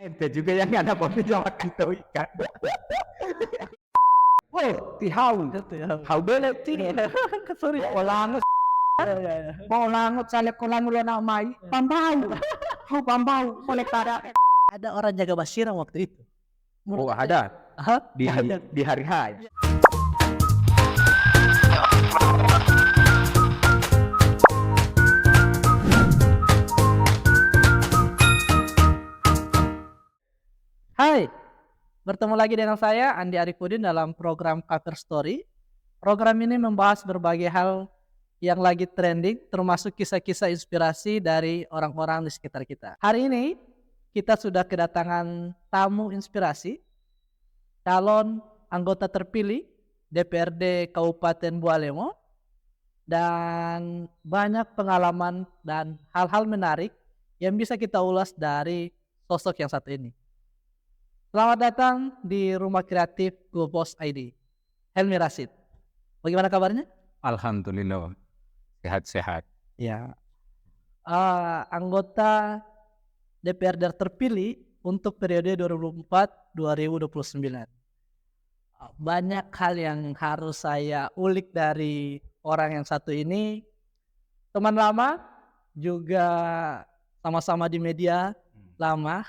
Ente juga yang ada kopi sama kantong ikan. Weh, ti hau. Hau bele ti. Sorry. Olango. Mau langut sale ko langu na mai. Pambau. Hau pambau kolektada. Ada orang jaga Basira waktu itu. Oh, ada. Hah? Di hari H. Hai, bertemu lagi dengan saya Andi Arifudin dalam program Cover Story. Program ini membahas berbagai hal yang lagi trending, termasuk kisah-kisah inspirasi dari orang-orang di sekitar kita. Hari ini kita sudah kedatangan tamu inspirasi, calon anggota terpilih DPRD Kabupaten Bualemo, dan banyak pengalaman dan hal-hal menarik yang bisa kita ulas dari sosok yang satu ini. Selamat datang di Rumah Kreatif Globos ID, Helmi Rashid. Bagaimana kabarnya? Alhamdulillah. Sehat-sehat. Ya. Anggota DPRD terpilih untuk periode 2024-2029. Banyak hal yang harus saya ulik dari orang yang satu ini. Teman lama, juga sama-sama di media lama,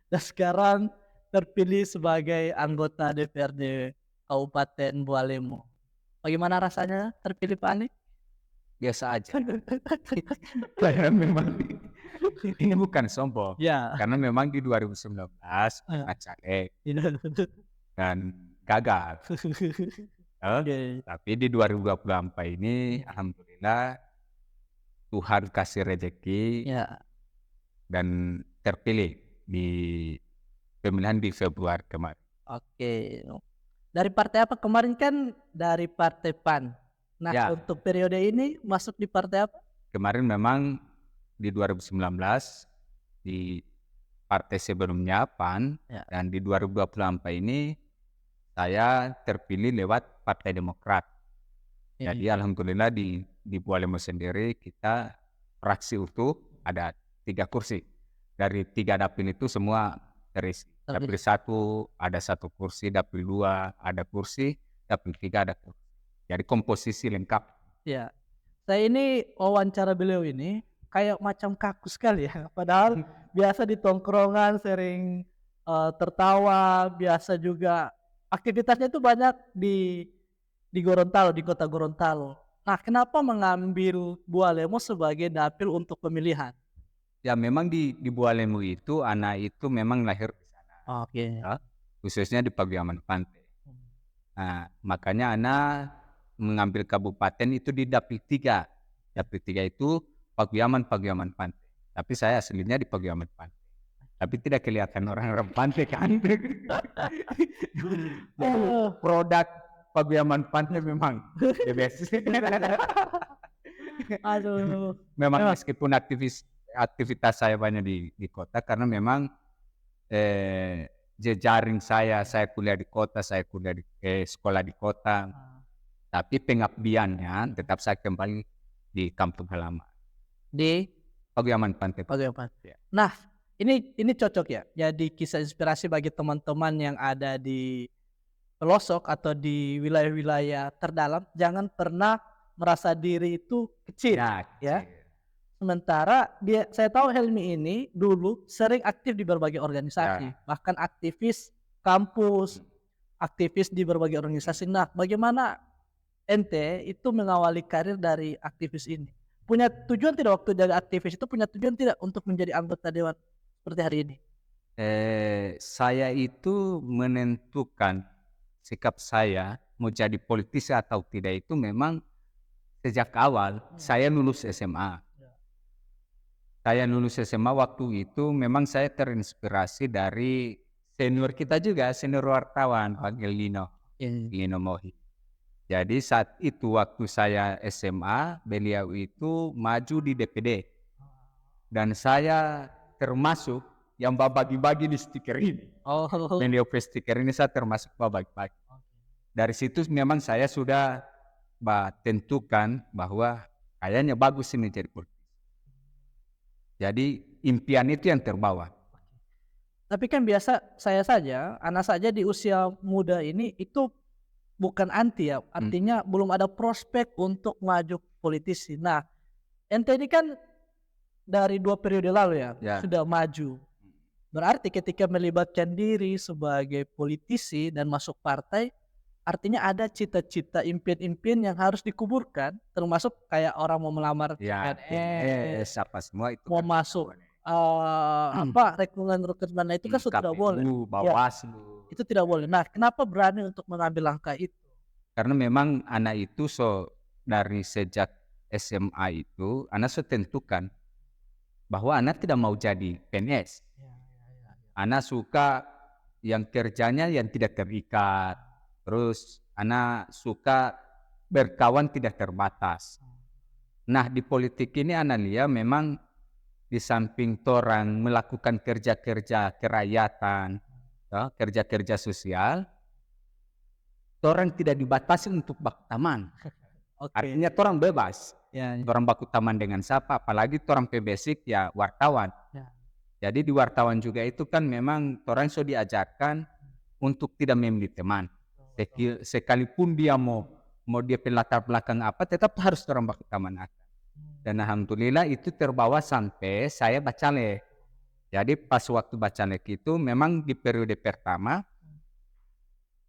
dan sekarang terpilih sebagai anggota DPRD Kabupaten Bualemo. Bagaimana rasanya terpilih, Pak Ani? Biasa aja. Saya memang ini bukan sombong. Ya. Karena memang di 2019 pernah caleg dan gagal. Tapi di 2024 ini alhamdulillah Tuhan kasih rezeki dan terpilih di pemilihan di Februari kemarin. Oke. Dari partai apa? Kemarin kan dari Partai PAN. Nah, untuk periode ini masuk di partai apa? Kemarin memang di 2019 di partai sebelumnya PAN, dan di 2024 ini saya terpilih lewat Partai Demokrat. Jadi alhamdulillah di Bualemo sendiri kita fraksi utuh ada 3 kursi. Dari 3 dapil itu semua terisi. Dapil 1 ada 1 kursi, dapil 2 ada kursi, dapil 3 ada kursi. Jadi komposisi lengkap. Ya, saya ini wawancara beliau ini kayak macam kaku sekali ya. Padahal biasa di tongkrongan sering tertawa, biasa juga aktivitasnya itu banyak di Gorontalo, di kota Gorontalo. Nah, kenapa mengambil Bualemo sebagai dapil untuk pemilihan? Ya memang di Bualemo itu anak itu memang lahir di sana. Oke. Khususnya di Paguyaman Pantai. Nah, makanya anak mengambil kabupaten itu di dapil 3. Dapil 3 itu Paguyaman Pantai. Tapi saya aslinya di Paguyaman Pantai. Tapi tidak kelihatan orang-orang pantai kan. Produk Paguyaman Pantai memang the best. Aduh. Memang meskipun aktivitas saya banyak di kota karena memang jejaring saya kuliah di kota, saya kuliah di sekolah di kota. Tapi pengabdiannya tetap saya kembali di kampung halaman. Di Paguyaman Pantai. Ya. Nah, ini cocok ya. Jadi kisah inspirasi bagi teman-teman yang ada di pelosok atau di wilayah-wilayah terdalam, jangan pernah merasa diri itu kecil. Ya. Sementara saya tahu Helmi ini dulu sering aktif di berbagai organisasi, bahkan aktivis kampus, aktivis di berbagai organisasi. Nah, bagaimana ente itu mengawali karir dari aktivis ini? Punya tujuan tidak waktu dari aktivis itu, punya tujuan tidak untuk menjadi anggota dewan seperti hari ini? Saya itu menentukan sikap saya mau jadi politisi atau tidak itu memang sejak awal. Saya lulus SMA. Saya lulus SMA waktu itu memang saya terinspirasi dari senior kita juga, senior wartawan Pak Lino Mohi. Jadi saat itu waktu saya SMA, beliau itu maju di DPD. Dan saya termasuk yang bagi-bagi di stiker ini. Beliau stiker ini saya termasuk bagi-bagi. Dari situ memang saya sudah tentukan bahwa kayaknya bagus ini jadi politisi. Jadi impian itu yang terbawa. Tapi kan biasa anak saja di usia muda ini itu bukan anti ya, artinya belum ada prospek untuk maju politisi. Nah, ente ini kan dari 2 periode lalu ya, Ya. sudah maju. Berarti ketika melibatkan diri sebagai politisi dan masuk partai, artinya ada cita-cita, impian-impian yang harus dikuburkan, termasuk kayak orang mau melamar Ya, CPNS, apa semua itu mau kan masuk boleh. rekrutmen itu kan sudah tidak boleh. KPU, Bawaslu. Itu tidak boleh. Nah, kenapa berani untuk mengambil langkah itu? Karena memang anak itu dari sejak SMA itu anak tentukan bahwa anak tidak mau jadi PNS. Anak suka yang kerjanya yang tidak terikat. Terus anak suka berkawan tidak terbatas. Nah, di politik ini anak lihat memang di samping orang melakukan kerja-kerja kerakyatan, kerja-kerja sosial, orang tidak dibatasi untuk baku taman. Artinya orang bebas. Orang baku taman dengan siapa, apalagi orang basic ya wartawan. Jadi di wartawan juga itu kan memang orang sudah diajarkan untuk tidak memilih teman. Sekalipun dia mau dia latar belakang apa, tetap harus orang baku taman akan. Dan alhamdulillah itu terbawa sampai saya bacalek. Jadi pas waktu bacalek itu memang di periode pertama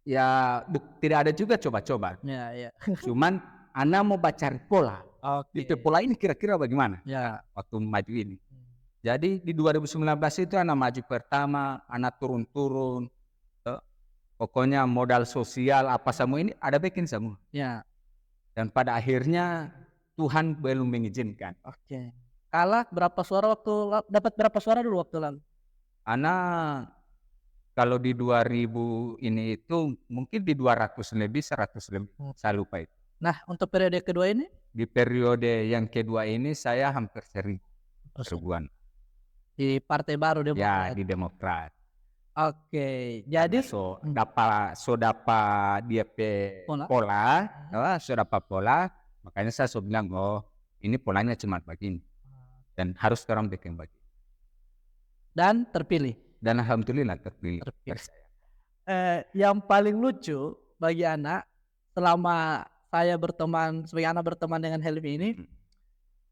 ya tidak ada juga coba-coba. Cuman anak mau baca pola. Di pola ini kira-kira bagaimana? Waktu maju ini. Jadi di 2019 itu anak maju pertama, anak turun-turun. Pokoknya modal sosial apa semua ini ada bikin semua. Dan pada akhirnya Tuhan belum mengizinkan. Kalah berapa suara dapat berapa suara dulu waktu lalu? Anak kalau di 2000 ini itu mungkin di 200 lebih, 100 lebih. Saya lupa itu. Nah, untuk periode kedua ini? Di periode yang kedua ini saya hampir 1000-an. Di partai baru Demokrat? Ya, di Demokrat. Jadi dapat dia pola, dapat pola, makanya saya bilang, ini polanya cuma begini. Dan harus orang bikin begini. Dan terpilih? Dan alhamdulillah terpilih. Yang paling lucu bagi anak, selama saya sebagai anak berteman dengan Helmi ini,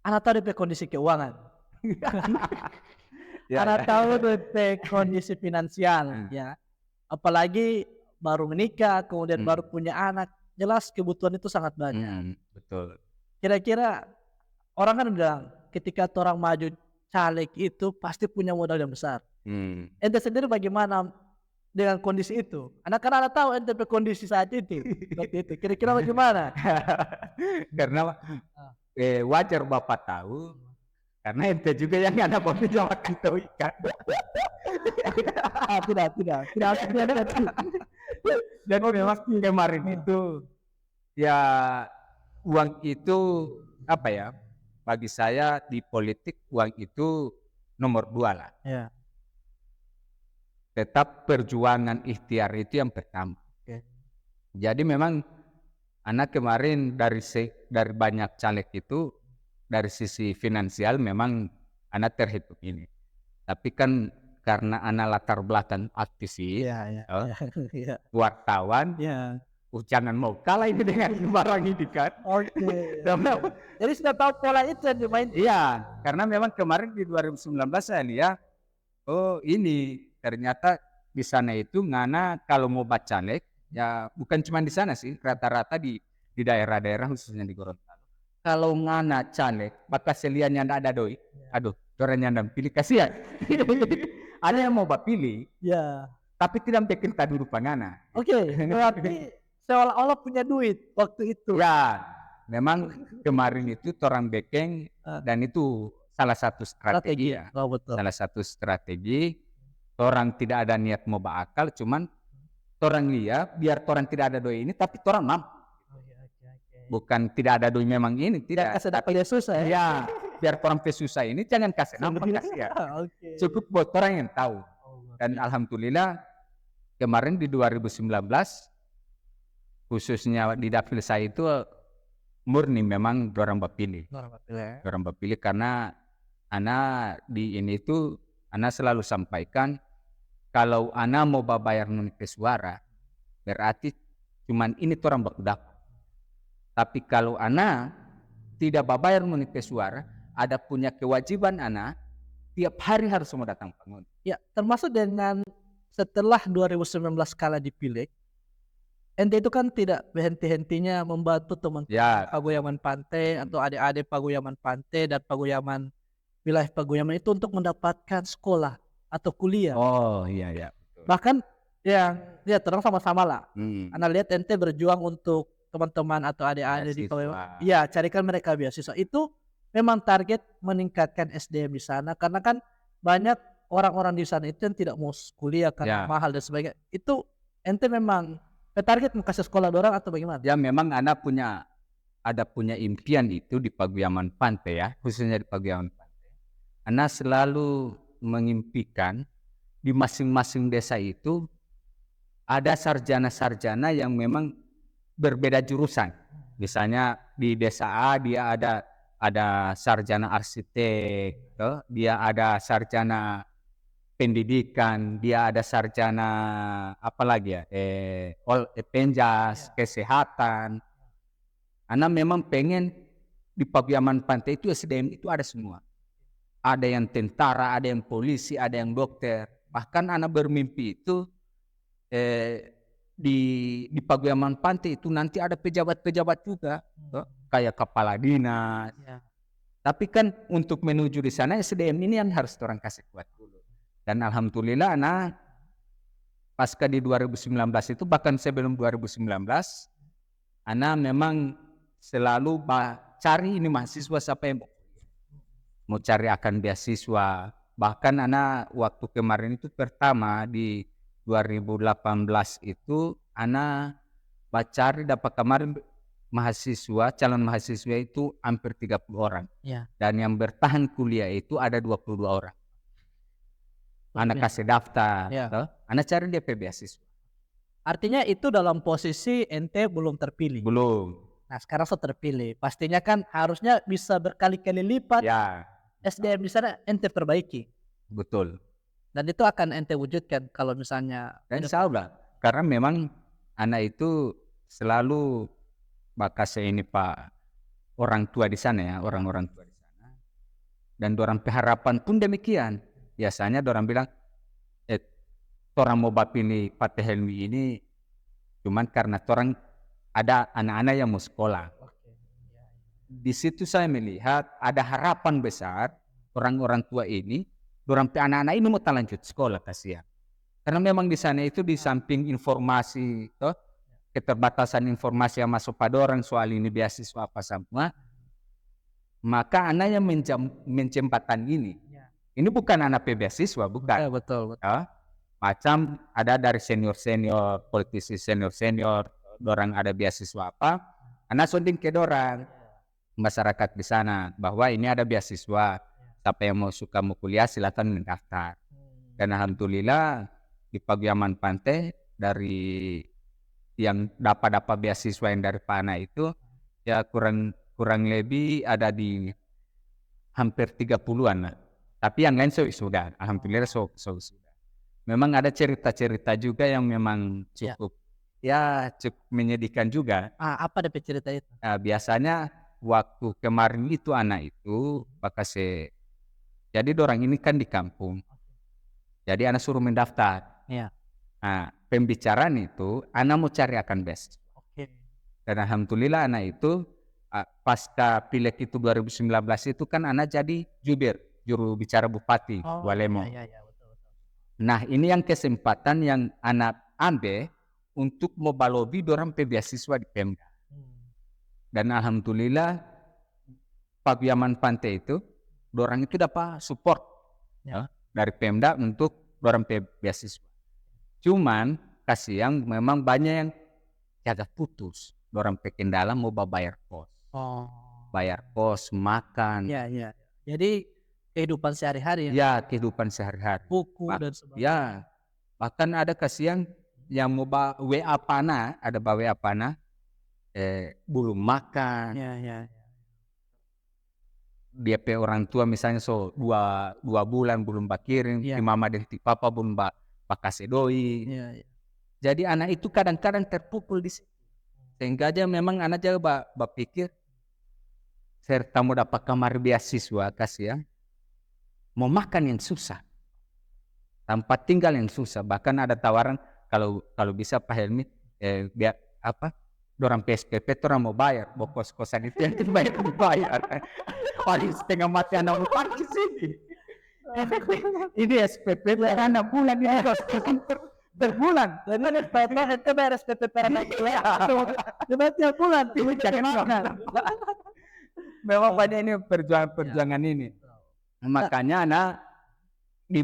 anak tahu DP kondisi keuangan. Anak tahu DP kondisi finansial, ya. Apalagi baru menikah, kemudian baru punya anak, jelas kebutuhan itu sangat banyak. Betul. Kira-kira orang kan bilang ketika orang maju caleg itu pasti punya modal yang besar. Ente sendiri bagaimana dengan kondisi itu? Anak-anak tahu ente kondisi saat itu, seperti itu. Kira-kira bagaimana? Karena wajar Bapak tahu, karena ente juga yang ada bobby sama tahu ikan. Tidak. Dan memang kemarin itu ya uang itu apa ya? Bagi saya di politik uang itu nomor 2 lah. Tetap perjuangan ikhtiar itu yang pertama. Jadi memang anak kemarin dari banyak caleg itu dari sisi finansial memang anak terhitung ini. Tapi kan karena anak latar belakang aktivis, wartawan, jangan mau kalah ini dengan barang ini kan. Jadi sudah tahu pola itu yang dimain. Iya, karena memang kemarin di 2019 saya lihat, ini ternyata di sana itu ngana kalau mau bacalek, ya bukan cuma di sana sih, rata-rata di daerah-daerah khususnya di Gorontalo. Kalau ngana caleg, maka seliannya ndak ada doi. Aduh, orangnya ndak pilih kasihan. Ada yang mau pilih, tapi tidak bikin tadi rupa ngana. Berarti seolah-olah punya duit waktu itu. Ya, memang kemarin itu orang bekeng dan itu salah satu strategi. Salah satu strategi. Orang tidak ada niat mau bakal, cuman orang lihat biar orang tidak ada doi ini, tapi orang mampu. Bukan tidak ada doi memang ini, tidak. Kasih dapat susah ya. Biar orang susah ini jangan kasih nampak kasih ya. Cukup buat orang yang tahu. Dan alhamdulillah kemarin di 2019 khususnya di dapil saya itu murni memang orang bapilih. Orang bapilih karena anak di ini itu anak selalu sampaikan kalau ana mau babayar nuni pesuara, berarti cuman ini torang baku dapat. Tapi kalau ana tidak babayar nuni pesuara, ada punya kewajiban ana tiap hari harus mau datang pengundi. Ya, termasuk dengan setelah 2019 kala dipilih, ente itu kan tidak berhenti-hentinya membantu teman-teman Ya, Pagoyaman Pantai atau adik-adik Pagoyaman Pantai dan Pagoyaman wilayah Pagoyaman itu untuk mendapatkan sekolah atau kuliah. oh iya ya. Bahkan ya terang sama-sama lah. Hmm. Anda lihat ente berjuang untuk teman-teman atau adik-adik di Pagoyaman. Beasiswa. Iya, carikan mereka beasiswa. Itu memang target meningkatkan SDM di sana karena kan banyak orang-orang di sana itu yang tidak mau kuliah karena Ya. mahal dan sebagainya. Itu ente memang target mau kasih sekolah dorang atau bagaimana? Ya memang ana ada punya impian itu di Pagoyaman Pantai ya, khususnya di Pagoyaman Pantai. Ana selalu mengimpikan di masing-masing desa itu ada sarjana-sarjana yang memang berbeda jurusan. Misalnya di desa A dia ada sarjana arsitek, dia ada sarjana pendidikan, dia ada sarjana apa lagi ya, penjas, kesehatan. Ana memang pengen di Pagoyaman Pantai itu SDM itu ada semua. Ada yang tentara, ada yang polisi, ada yang dokter. Bahkan ana bermimpi itu di Pagoyaman Pantai itu nanti ada pejabat-pejabat juga, kayak kepala dinas. Ya. Tapi kan untuk menuju di sana SDM ini yang harus orang kasih kuat dulu. Dan alhamdulillah ana pasca di 2019 itu, bahkan sebelum 2019 ana memang selalu cari ini mahasiswa siapa yang mau cari akan beasiswa. Bahkan ana waktu kemarin itu pertama di 2018 itu ana cari dapat kemarin mahasiswa, calon mahasiswa itu hampir 30 orang. Ya. Dan yang bertahan kuliah itu ada 22 orang. Ana kasih daftar, Ya. ana cari dia beasiswa. Artinya itu dalam posisi ente belum terpilih. Belum. Nah, sekarang sudah terpilih. Pastinya kan harusnya bisa berkali-kali lipat Ya, SDM di sana ente perbaiki. betul. Dan itu akan ente wujudkan kalau misalnya Dan insya Allah, karena memang anak itu selalu bakasnya ini Pak orang tua di sana ya, orang-orang tua di sana. Dan dorang harapan pun demikian. Biasanya dorang bilang, orang mau pilih Pak Helmi ini cuman karena orang ada anak-anak yang mau sekolah. Di situ saya melihat ada harapan besar orang-orang tua ini, dorang anak-anak ini mau lanjut sekolah kasihan. Karena memang di sana itu di samping informasi, keterbatasan informasi yang masuk pada orang soal ini beasiswa apa semua, maka anak yang menjembatan ini bukan anak beasiswa, bukan. Ya, betul. Macam ada dari senior-senior, politisi senior-senior, dorang ada beasiswa apa, anak sonding ke dorang masyarakat di sana bahwa ini ada beasiswa, siapa yang mau kuliah silakan mendaftar. Dan alhamdulillah di Pagoyaman Pantai dari yang dapat beasiswa yang dari PANA itu ya kurang lebih ada di hampir 30-an. Tapi yang lain sudah, alhamdulillah sudah. Memang ada cerita-cerita juga yang memang cukup menyedihkan juga. Apa DP cerita itu? Biasanya waktu kemarin itu anak itu jadi dorang ini kan di kampung. Jadi anak suruh mendaftar. Ya. Nah, pembicaraan itu anak mau cari akan beasiswa. Dan alhamdulillah anak itu pasca pileg itu 2019 itu kan anak jadi juru bicara Bupati Walemo. Ya, betul. Nah, ini yang kesempatan yang anak ambil untuk mau balobi dorang beasiswa di Pemda. Dan alhamdulillah Pagoyaman Pantai itu dorang itu dapat support dari Pemda untuk dorang beasiswa. Cuman kasihan memang banyak yang jaga putus. Dorang kendala mau bayar kos. Bayar kos, makan. Ya. Jadi kehidupan sehari-hari ya. Kehidupan sehari-hari. Buku dan sebagainya. Ya. Bahkan ada kasihan yang mau WA Pana, ada WA Pana belum makan. Ya. Dia orang tua misalnya 2 bulan belum kirim, Ya. mama dan papa belum pakase doi. Iya, iya. Jadi anak itu kadang-kadang terpukul di situ. Sehingga aja memang anak jaga berpikir serta mau dapat kamar beasiswa kasihan, mau makan yang susah, tempat tinggal yang susah. Bahkan ada tawaran kalau bisa Pak Helmi biar apa? Dorang PSPP orang mau bayar, mau kos-kosan itu yang dibayar. Paling setengah mati anak mau pergi sini. Ini SPP anak bulan ya kos-kosan per bulan. Dan SPP itu bayar SPP per anak kuliah. Cuma tiap bulan. Memang banyak ini perjuangan ini. Makanya anak di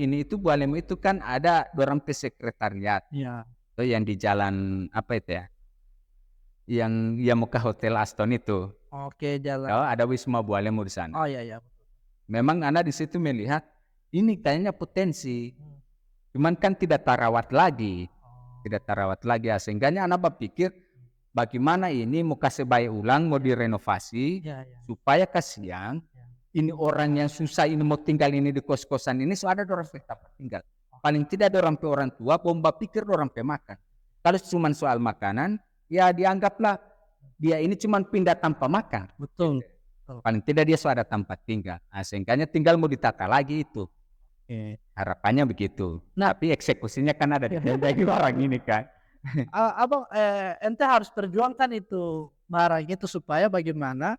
ini itu Bualem itu kan ada dorang sekretariat. Iya. Itu yang di jalan apa itu ya? Yang mau ke Hotel Aston itu. Oke, jalan. Oh, ada Wisma Bualem di sana. Oh iya. Memang anak di situ melihat ini kayaknya potensi. Cuman kan tidak terawat lagi. Sehingga anak berpikir bagaimana ini mau kasih baik ulang, mau direnovasi supaya kasihan ini orang yang susah ini mau tinggal ini di kos-kosan ini ada orang tetap tinggal. Paling tidak ada orang tua, bomba pikir orang makan. Kalau cuma soal makanan, ya dianggaplah dia ini cuma pindah tanpa makan. Betul. Paling tidak dia sudah ada tempat tinggal. Sehingga tinggal mau ditata lagi itu. Harapannya begitu. Nah, tapi eksekusinya kan ada di orang ini kan. Abang, ente harus perjuangkan itu barang itu supaya bagaimana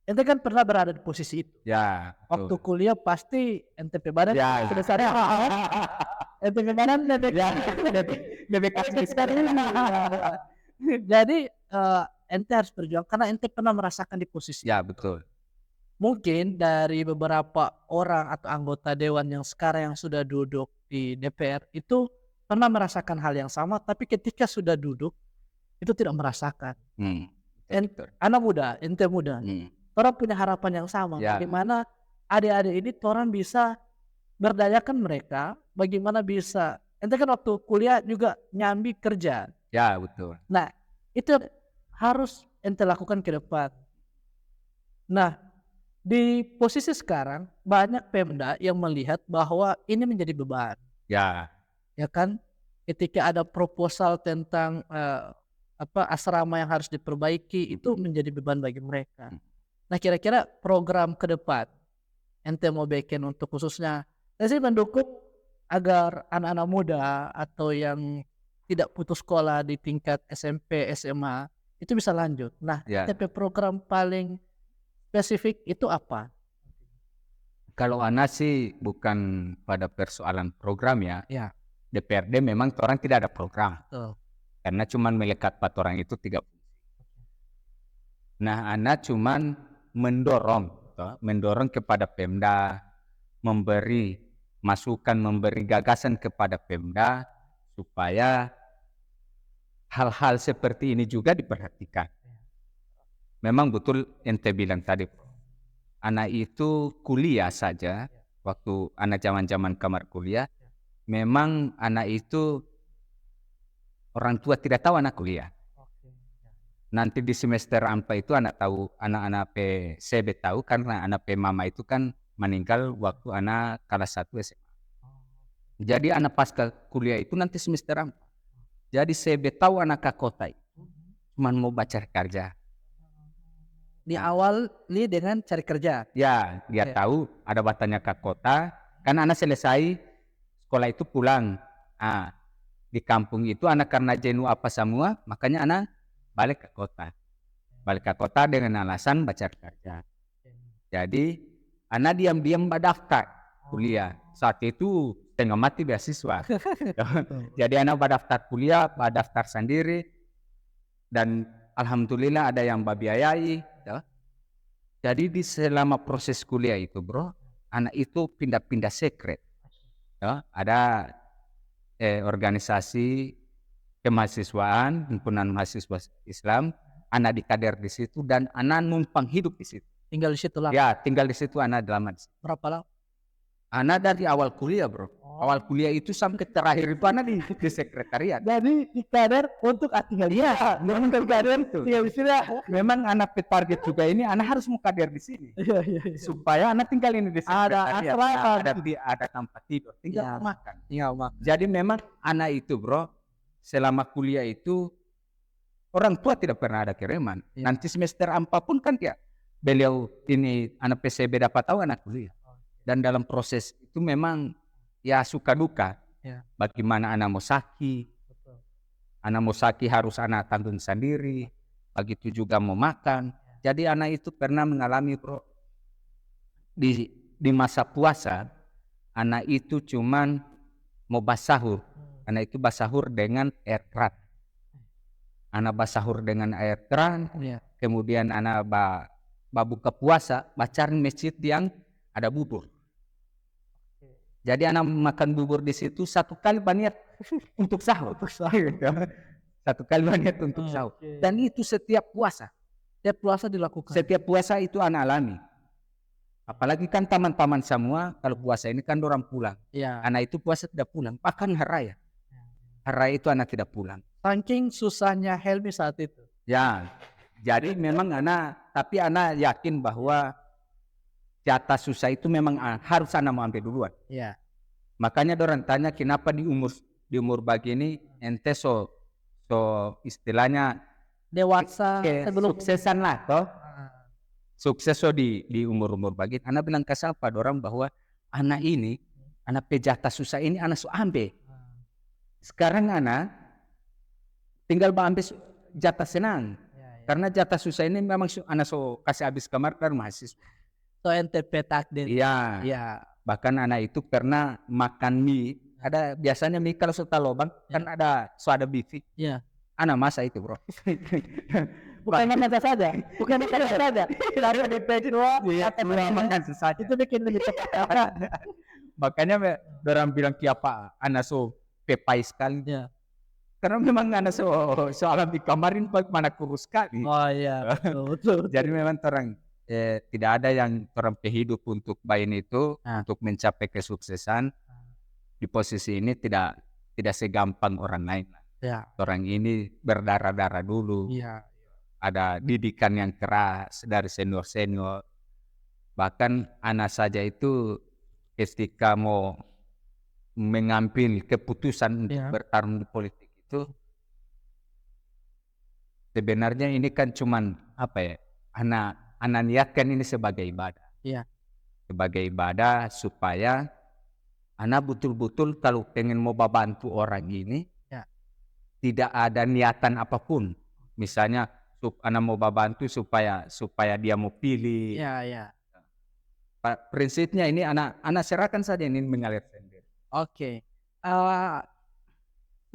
ente kan pernah berada di posisi itu. Ya. Waktu kuliah pasti ente badan sudah sadar. Ente badan jadi ente harus berjuang karena ente pernah merasakan di posisi. Ya betul. Mungkin dari beberapa orang atau anggota dewan yang sekarang yang sudah duduk di DPR itu pernah merasakan hal yang sama, tapi ketika sudah duduk itu tidak merasakan. Anak muda, ente muda, orang punya harapan yang sama. Bagaimana adik-adik ini orang bisa berdayakan mereka, bagaimana bisa. Ente kan waktu kuliah juga nyambi kerja. Ya betul. Nah itu harus ente lakukan ke depan. Nah di posisi sekarang banyak Pemda yang melihat bahwa ini menjadi beban. Ya kan, ketika ada proposal tentang asrama yang harus diperbaiki itu menjadi beban bagi mereka. Nah kira-kira program ke depan ente mau bikin untuk khususnya, saya sih mendukung agar anak-anak muda atau yang tidak putus sekolah di tingkat SMP, SMA itu bisa lanjut. Nah TP program paling spesifik itu apa? Kalau anak sih bukan pada persoalan program ya. DPRD memang orang tidak ada program. Karena cuman melekat pada orang itu 3. Nah, anak cuman mendorong kepada Pemda, memberi masukan, memberi gagasan kepada Pemda supaya hal-hal seperti ini juga diperhatikan. Memang betul ente bilang tadi, anak itu kuliah saja, waktu anak zaman-zaman kamar kuliah, memang anak itu orang tua tidak tahu anak kuliah. Nanti di semester 4 itu anak-anak PCB tahu karena anak mama itu kan meninggal waktu anak kelas 1 SMA. Jadi anak pasca kuliah itu nanti semester 4. Jadi CB tahu anak ke kota itu cuma mau baca kerja. Di awal ini dengan cari kerja. Ya, dia tahu ada batanya ke kota. Kan anak selesai sekolah itu pulang. Di kampung itu anak karena jenuh apa semua, makanya anak balik ke kota. Balik ke kota dengan alasan baca kerja. Jadi anak diam-diam daftar kuliah. Saat itu setengah mati beasiswa. Jadi anak daftar kuliah, daftar sendiri. Dan alhamdulillah ada yang biayai. Jadi di selama proses kuliah itu bro, anak itu pindah-pindah sekret. Ada organisasi kemahasiswaan, himpunan mahasiswa Islam, anak dikader di situ dan anak numpang hidup di situ. Tinggal di situ lah. Ya, tinggal di situ anak lama. Berapa lama? Ana dari awal kuliah bro. Awal kuliah itu sampai terakhir itu ana di sekretariat. Jadi di kader untuk tinggal Memang kader itu. tinggal di sini. Memang anak target juga ini anak harus mau kader di sini. Iya. Supaya anak tinggal ini di sekretariat. asrama. Ada tempat tidur, tinggal makan. Tinggal makan. Jadi memang anak itu bro, selama kuliah itu orang tua tidak pernah ada kiriman. Ya. Nanti semester apapun kan ya beliau ini anak PCB dapat tahu anak kuliah. Dan dalam proses itu memang ya suka duka. Ya. Bagaimana anak mau sakit, Betul. anak mau sakit harus anak tanggung sendiri. Begitu juga mau makan. Jadi anak itu pernah mengalami bro di masa puasa, anak itu cuman mau basahur. Anak itu basahur dengan air keran. Anak basahur dengan air keran. Ya. Kemudian anak buka puasa, bacarin masjid yang ada bubur. Jadi anak makan bubur di situ satu kali banyak untuk sahur. Satu kali banyak untuk sahur. Dan itu setiap puasa. Setiap puasa dilakukan. Setiap puasa itu anak alami. Apalagi kan taman-taman semua kalau puasa ini kan orang pulang. Ya. Anak itu puasa tidak pulang. Bahkan hari raya. Hari raya itu anak tidak pulang. Saking susahnya Helmi saat itu. Ya. Jadi memang tapi anak yakin bahwa jatah susah itu memang harus anak mau ambil duluan. Ya. Makanya orang tanya kenapa di umur begini ente so istilahnya Dewasa sebelum suksesan lah toh. Sukses so di umur begini. Anak bilang ke siapa orang bahwa anak ini anak jatah susah ini anak so ambil. Sekarang anak tinggal ambil jatah senang. Karena jatah susah ini memang anak so kasih habis kamar dan mahasiswa. So NTP takdir. Iya. Ya. Bahkan anak itu pernah makan mie. Ada biasanya mie kalau sudah lobang kan ada beef. Iya. Anak masa itu bro. Bukan makan saja. Bukan makan saja. Harus di dua. Makan sesaja. Itu bikin lebih cepat. Makanya orang bilang kiapa anak so pepai sekali. Ya. Karena memang anak so alam di kamarin mana kurus sekali. Oh iya. Betul. Jadi memang orang tidak ada yang orang hidup untuk bayin itu untuk mencapai kesuksesan di posisi ini tidak segampang orang lain. Ya. Orang ini berdarah-darah dulu. Iya. Ada didikan yang keras dari senior. Bahkan anak saja itu ketika mau mengambil keputusan untuk bertarung di politik itu sebenarnya ini kan cuman anak niatkan ini sebagai ibadah. Iya. Sebagai ibadah supaya anak betul-betul kalau pengen mau bantu orang ini tidak ada niatan apapun. Misalnya anak mau bantu supaya dia mau pilih. Iya. Prinsipnya ini anak serahkan saja ini mengalir sendiri. Oke.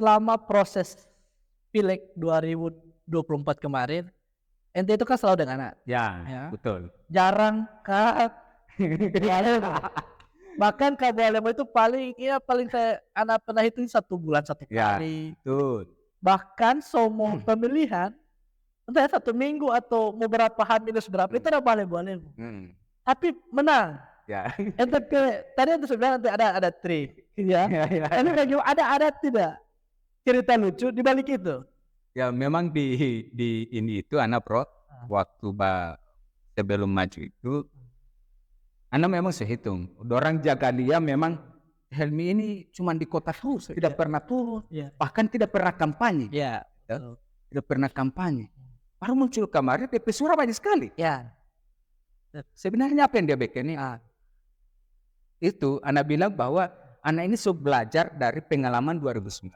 Selama proses Pileg 2024 kemarin, ente itu kan selalu dengan anak. Ya. Betul. Jarang bahkan Kak Boalemo itu paling saya anak pernah itu 1 bulan 1 kali. Ya, betul. Bahkan semua pemilihan entah 1 minggu atau beberapa H-minus berapa itu ada Boalemo. Tapi menang. Ya. Ente tadi ente sebenarnya ada trik, ya. Ini ada tidak cerita lucu di balik itu? Ya memang di ini itu anak bro waktu sebelum maju itu anak memang sehitung. Orang jaga dia memang Helmi ini cuma di kota terus, tidak pernah turun, bahkan tidak pernah kampanye. Tidak pernah kampanye. Baru muncul kemarin DP suara banyak sekali. Sebenarnya apa yang dia bikin ini? Itu anak bilang bahwa anak ini sudah belajar dari pengalaman 2019.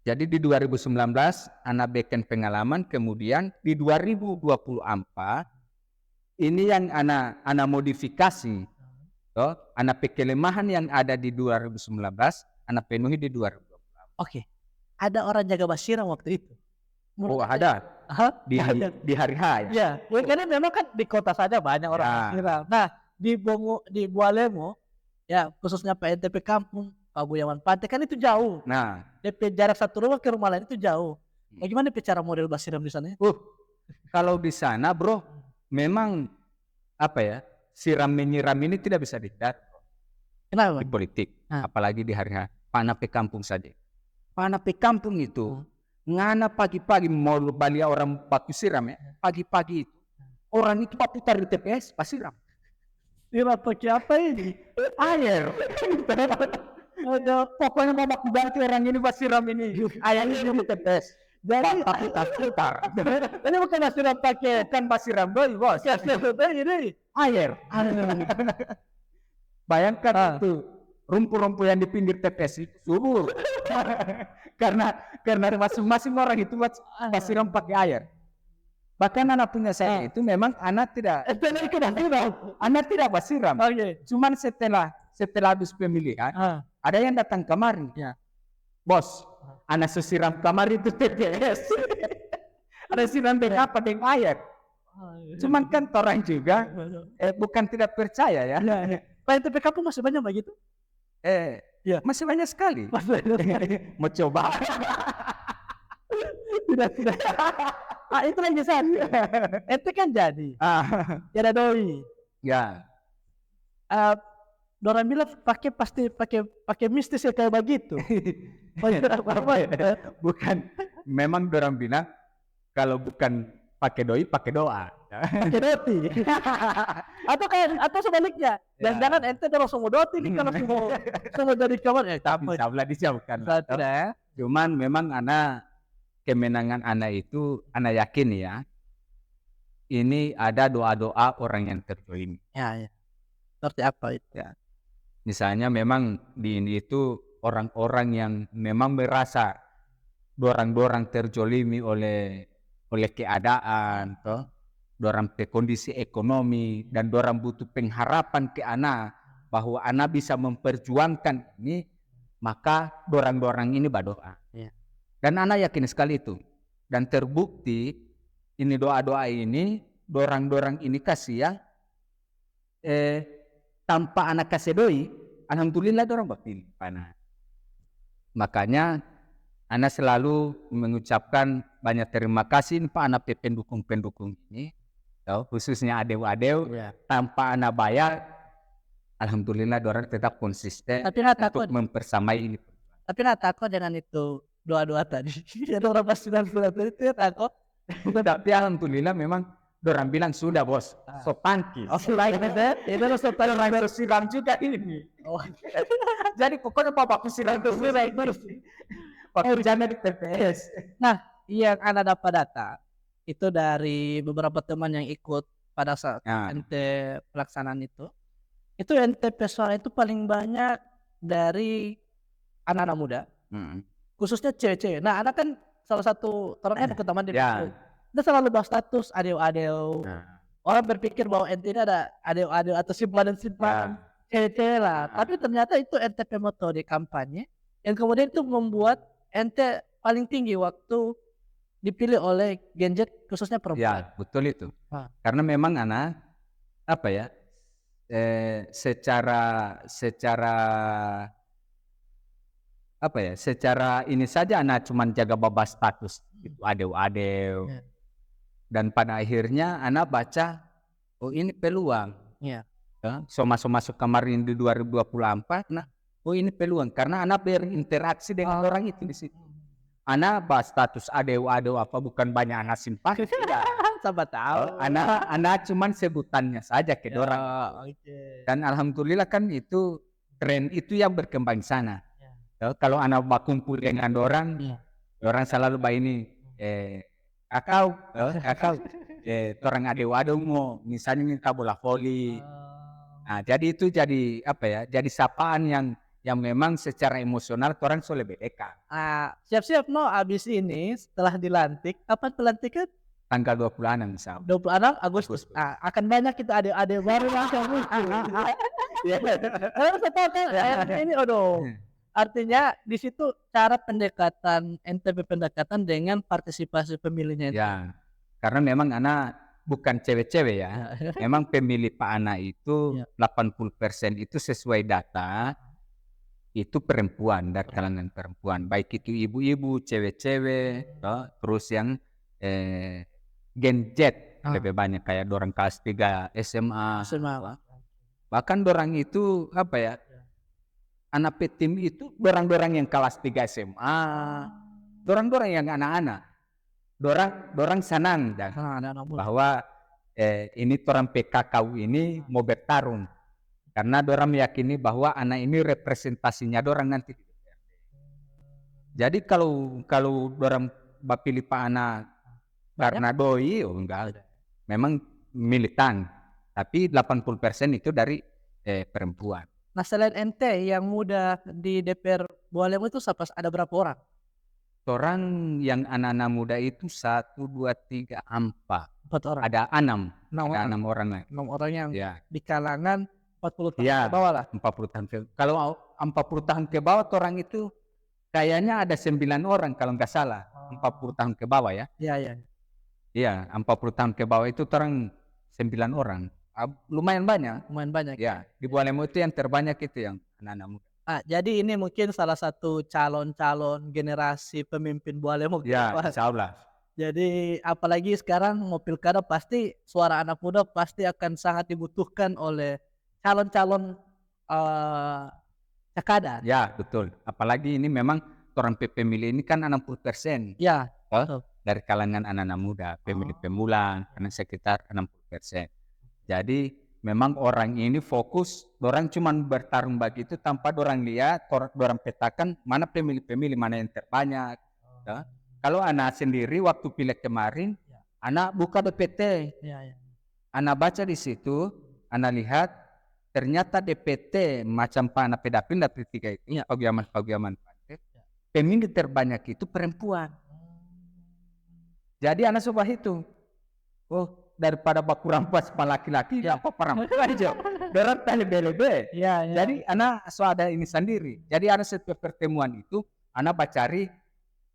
Jadi di 2019 anak bikin pengalaman, kemudian di 2024 ini yang anak modifikasi. Anak kelemahan yang ada di 2019 anak penuhi di 2024. Oke. Ada orang jaga Basira waktu itu. Ada. Di hari H ya. Karena memang kan di kota saja banyak orang Basira. Nah, di Boalemo ya khususnya PNTP kampung Pabuyaman Pantai kan itu jauh. Nah, DP jarak 1 rumah ke rumah lain itu jauh. Bagaimana cara model Basiram di sana? Kalau di sana bro, memang siram menyiram ini tidak bisa dihindari Kenapa? di politik, Ah. apalagi di hari-hari pana pe kampung saja. Pana pe kampung itu ngana pagi-pagi mau balik orang baku siram ya, pagi-pagi itu orang itu putar di TPS pas siram Siram pakai apa ini? air. Ada Pokoknya mau baku bantu orang ini pas siram ini airnya di TPS. jadi Putar. ini bukan siram pakai Kan pas siram doi bos. ini. Air. Bayangkan itu rumput-rumput yang di pinggir TPS itu subur. karena masing-masing orang itu pas siram pakai air. Bahkan anak punya saya itu memang anak tidak pas siram. Oke. Cuman setelah habis pemilihan ada yang datang kemari. Ya. Bos, anak sesiram kamar itu TPS. Ada siram dengan apa? Dengan air. Cuman kan orang juga bukan tidak percaya ya. Pak NTP kampung masih banyak begitu? Ya, masih banyak sekali. Mau coba? Tidak. Itu lagi satu. Ente kan jadi. Ada doi. Ya. Dorang bilang pasti pakai mistis ya kayak begitu. Bukan. Memang dorang bilang kalau bukan pakai doi, pakai doa. Pakai doti. atau sebaliknya. Dan jangan ente langsung mau doti nih kalau semua dari kamar. Bisa belah dijauhkan. Cuman memang kemenangan anak itu, anak yakin ya, ini ada doa-doa orang yang terjolim. Ya. Seperti apa itu? Ya. Misalnya memang di ini itu orang-orang yang memang merasa dorang terjolimi oleh keadaan, toh, dorang pe kondisi ekonomi dan dorang butuh pengharapan ke anak bahwa anak bisa memperjuangkan ini, maka dorang ini berdoa. Ya. Dan anak yakin sekali itu. Dan terbukti ini doa-doa ini dorang ini kasih ya tanpa anak kasih doi, alhamdulillah dorang berpilih panah. Makanya anak selalu mengucapkan banyak terima kasih Pak anak pendukung-pendukung ini, khususnya adeu-adeu. Tanpa anak bayar, alhamdulillah dorang tetap konsisten untuk mempersamai ini. Tapi nggak takut dengan itu doa-doa tadi. Ya dorang pasti sudah itu takut. Tapi alhamdulillah memang dorang bilang sudah bos, so tangkis. Itu harus Orang siram juga ini. Jadi pokoknya bapakku siram terus pekerjaannya di TPS. Nah, yang Anda dapat data itu dari beberapa teman yang ikut pada saat NT pelaksanaan itu NT persoalan itu paling banyak dari anak-anak muda, khususnya cewek-cewek. Nah, anak kan salah satu orang ke teman di dia selalu bahas status adeu-adeu. Orang berpikir bahwa NT ini ada adeu-adeu atau simpanan cewek-cewek lah. Tapi ternyata itu NTP metode kampanye yang kemudian itu membuat NT paling tinggi waktu dipilih oleh Gen Z khususnya perempuan. Ya, betul itu. Karena memang anak secara ini saja anak cuma jaga babas status itu adeu-adeu. Dan pada akhirnya anak baca, oh ini peluang. So masuk kamar ini di 2024, nah oh ini peluang karena anak berinteraksi dengan orang itu di situ. Anak bahas status adeu-adeu apa bukan banyak anak simpati. Siapa tahu. Anak cuman sebutannya saja ke orang. Dan alhamdulillah kan itu tren itu yang berkembang di sana. Kalau anak berkumpul dengan orang selalu ini kakau, orang adeu-adeu mau misalnya minta bola voli. Nah, jadi itu jadi jadi sapaan yang memang secara emosional orang so lebih dekat. Siap-siap abis ini setelah dilantik, kapan pelantikan? Tanggal 26 misal. 26 Agustus. Akan banyak kita adeu-adeu baru langsung. Ini artinya di situ cara pendekatan NTP pendekatan dengan partisipasi pemilihnya itu. Ya, karena memang anak bukan cewek-cewek ya. Memang pemilih Pak Ana itu 80% itu sesuai data itu perempuan dari kalangan perempuan. Baik itu ibu-ibu, cewek-cewek, terus yang Gen Z lebih banyak kayak orang kelas 3 SMA. Bahkan dorang itu apa ya? Anak petim itu dorang-dorang yang kelas 3 SMA, dorang-dorang yang anak-anak. Dorang senang dah anak muda. bahwa ini torang PKKU ini mau bertarung karena dorang meyakini bahwa anak ini representasinya dorang nanti. Jadi kalau dorang bapilih Pak Ana karena doi, oh enggak, memang militan, tapi 80% itu dari perempuan. Nah selain ente yang muda di DPR Bualem itu ada berapa orang? Orang yang anak-anak muda itu 1, 2, 3, 4. 4 orang. Ada 6. Enam Ada orang. 6 orang lah. 6 orang yang Ya. di kalangan 40 tahun Ya, ke bawah lah. 40 tahun ke kalau 40 tahun ke bawah orang itu kayaknya ada 9 orang kalau nggak salah. 40 tahun ke bawah ya. Iya, iya. Iya, 40 tahun ke bawah itu orang 9 orang. Lumayan banyak. Lumayan banyak. Ya, di Bualem itu yang terbanyak itu yang anak-anak muda. Jadi ini mungkin salah satu calon-calon generasi pemimpin Bualem. Ya, insya Allah. Jadi apalagi sekarang mau pilkada pasti suara anak muda pasti akan sangat dibutuhkan oleh calon-calon cakadan. Ya, betul. Apalagi ini memang orang pemilih ini kan 60%. Ya, Dari kalangan anak-anak muda, pemilih pemula, karena sekitar 60%. Jadi memang orang ini fokus, orang cuma bertarung begitu tanpa orang lihat, orang petakan mana pemilih-pemilih, mana yang terbanyak. Ya. Kalau anak sendiri waktu pileg kemarin, anak buka DPT, anak baca di situ, anak lihat ternyata DPT macam Pak anak pedapin dapil 3 itu, pagiaman pemilih terbanyak itu perempuan. Jadi anak coba hitung, daripada baku rampas sama laki-laki, apa perempuan aja. Dorang lebih-lebih. Jadi anak ada ini sendiri. Jadi anak setiap pertemuan itu, anak cari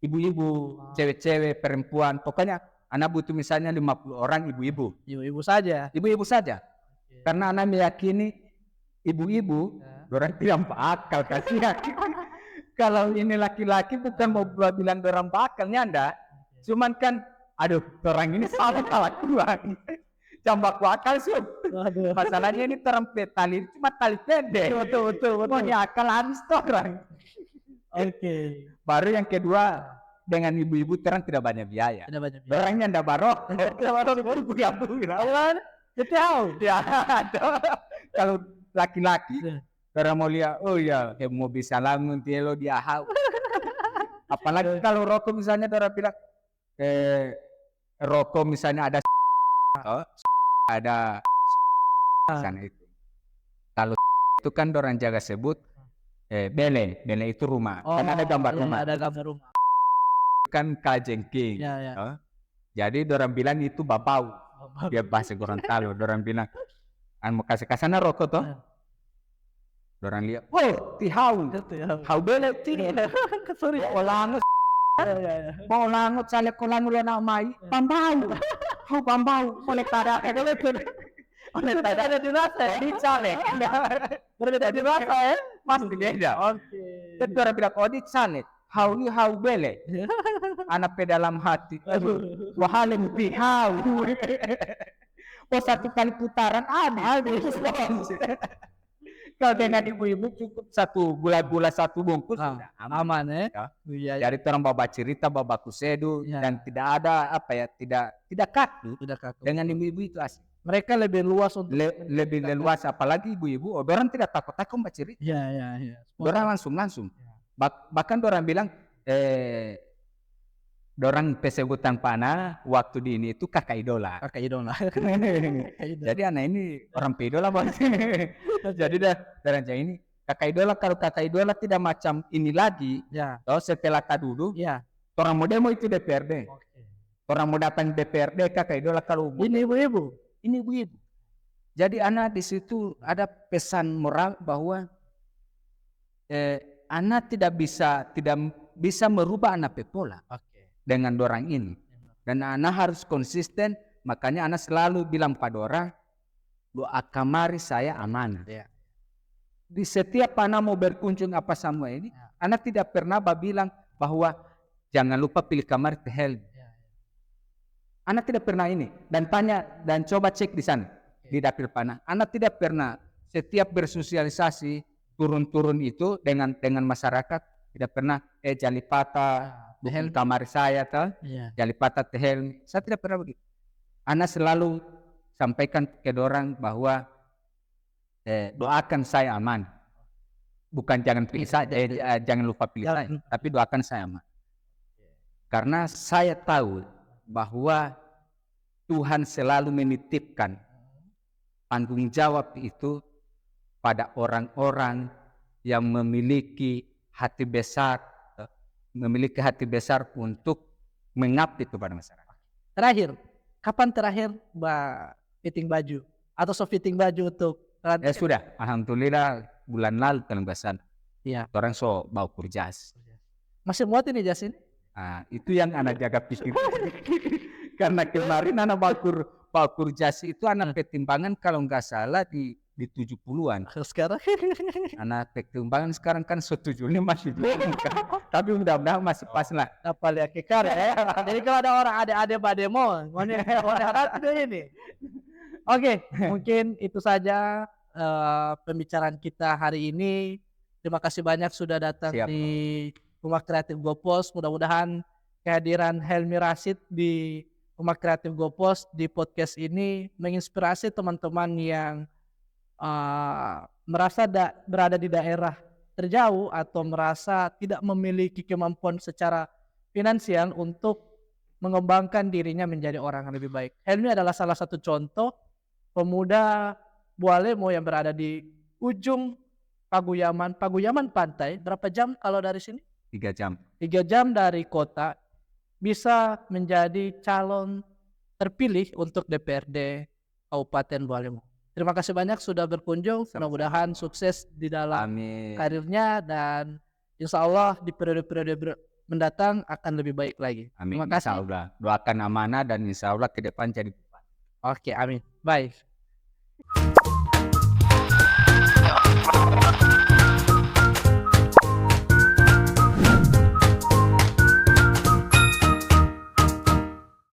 ibu-ibu, cewek-cewek, perempuan. Pokoknya anak butuh misalnya 50 orang ibu-ibu. Ibu-ibu saja. Ibu-ibu saja. Karena anak meyakini ibu-ibu, dorang tidak bakal kasihan. Kalau ini laki-laki bukan mau bilang dorang bakalnya anda. Cuman kan, aduh, orang ini salah kelakuan. Jambak akal sih. Masalahnya ini terempet tali, cuma tali pendek. Betul. Mau akal habis orang. Oke. Baru yang kedua, dengan ibu-ibu terang tidak banyak biaya. Orangnya ndak barok. Tidak barok ibu-ibu bilang. Tahu. Ya, kalau laki-laki, orang mau lihat, oh ya, mau bisa lamun telo dia hau. Apalagi kalau rokok misalnya orang bilang, rokok misalnya ada sana itu. Kalau itu kan orang jaga sebut bele itu rumah. Kan ada gambar rumah. Ada gambar rumah. Kan kajengking. Jadi orang bilang itu babau. Dia bahasa Gorontalo. Orang bilang, mau kasih kasana rokok toh. Orang lihat, tihau bele sorry, olangus. Mau langut salek kolangu le namai pambau. Hau pambau oleh tada oleh tada ada dirasa di salek. Berbeda dirasa ya. Mas beda. Oke. Itu orang bilang di salek. Hau ni hau bele. Anak pedalam hati. Wahalem tihau. Satu kali putaran habis. Kalau dengan ibu-ibu cukup 1 gula satu bungkus sudah aman ya. Jadi orang bawa cerita, bawa baku sedu dan tidak ada tidak kaku. Dengan ibu-ibu itu asik. Mereka lebih luas untuk lebih luas, apalagi ibu-ibu. Orang tidak takut baca cerita. Iya. Orang langsung. Bahkan orang bilang dorang pesebutan pana waktu di ini itu kakak idola. Jadi anak ini orang idola banget. Jadi darah ini kakak idola. Kalau kakak idola tidak macam ini lagi. Setelah dulu, orang mau demo itu DPRD. Orang mau datang DPRD kakak idola. Kalau ini ibu-ibu. Jadi anak di situ ada pesan moral bahwa anak tidak bisa merubah anak pepola. Dengan dorang ini. Dan anak harus konsisten, makanya anak selalu bilang pada orang, doa kamari saya amanah. Di setiap anak mau berkunjung apa semua ini, anak tidak pernah bilang bahwa jangan lupa pilih kamar tehel. Anak tidak pernah ini. Dan tanya, dan coba cek di sana, di dapil panah. Anak tidak pernah setiap bersosialisasi turun-turun itu dengan masyarakat tidak pernah jalipata behel kamar saya ta jalipata tehel, saya tidak pernah begitu. Ana selalu sampaikan ke dorang bahwa doakan saya aman, bukan jangan pilih saya, jangan lupa pilih saya, tapi doakan saya aman. Karena saya tahu bahwa Tuhan selalu menitipkan tanggung jawab itu pada orang-orang yang memiliki hati besar untuk mengabdi kepada masyarakat. Terakhir, kapan terakhir Mbak fitting baju atau so fitting baju untuk sudah, alhamdulillah bulan lalu kalau nggak salah. Iya. Orang so bawa jas. Masih muat ini jas ini? Itu yang anak jaga pikir. Karena kemarin anak bakur jas itu anak pertimbangan kalau nggak salah di 70-an. Sekarang anak pertimbangan sekarang kan 75 masih belum kan. Tapi mudah-mudahan masih pas lah. Apa lihat kekar ya. Jadi kalau ada orang ada pada demo, ini. Oke, mungkin itu saja pembicaraan kita hari ini. Terima kasih banyak sudah datang di Rumah Kreatif Gopos. Mudah-mudahan kehadiran Helmi Rashid di Rumah Kreatif Gopos di podcast ini menginspirasi teman-teman yang merasa berada di daerah terjauh atau merasa tidak memiliki kemampuan secara finansial untuk mengembangkan dirinya menjadi orang yang lebih baik. Helmi adalah salah satu contoh pemuda Bualemo yang berada di ujung Paguyaman pantai. Berapa jam kalau dari sini? 3 jam. 3 jam dari kota, bisa menjadi calon terpilih untuk DPRD Kabupaten Bualemo. Terima kasih banyak sudah berkunjung. Mudah-mudahan sukses di dalam karirnya dan insya Allah di periode-periode mendatang akan lebih baik lagi. Amin. Terima kasih. Insya Allah. Doakan amanah dan insya Allah ke depan jadi. Oke, amin. Baik.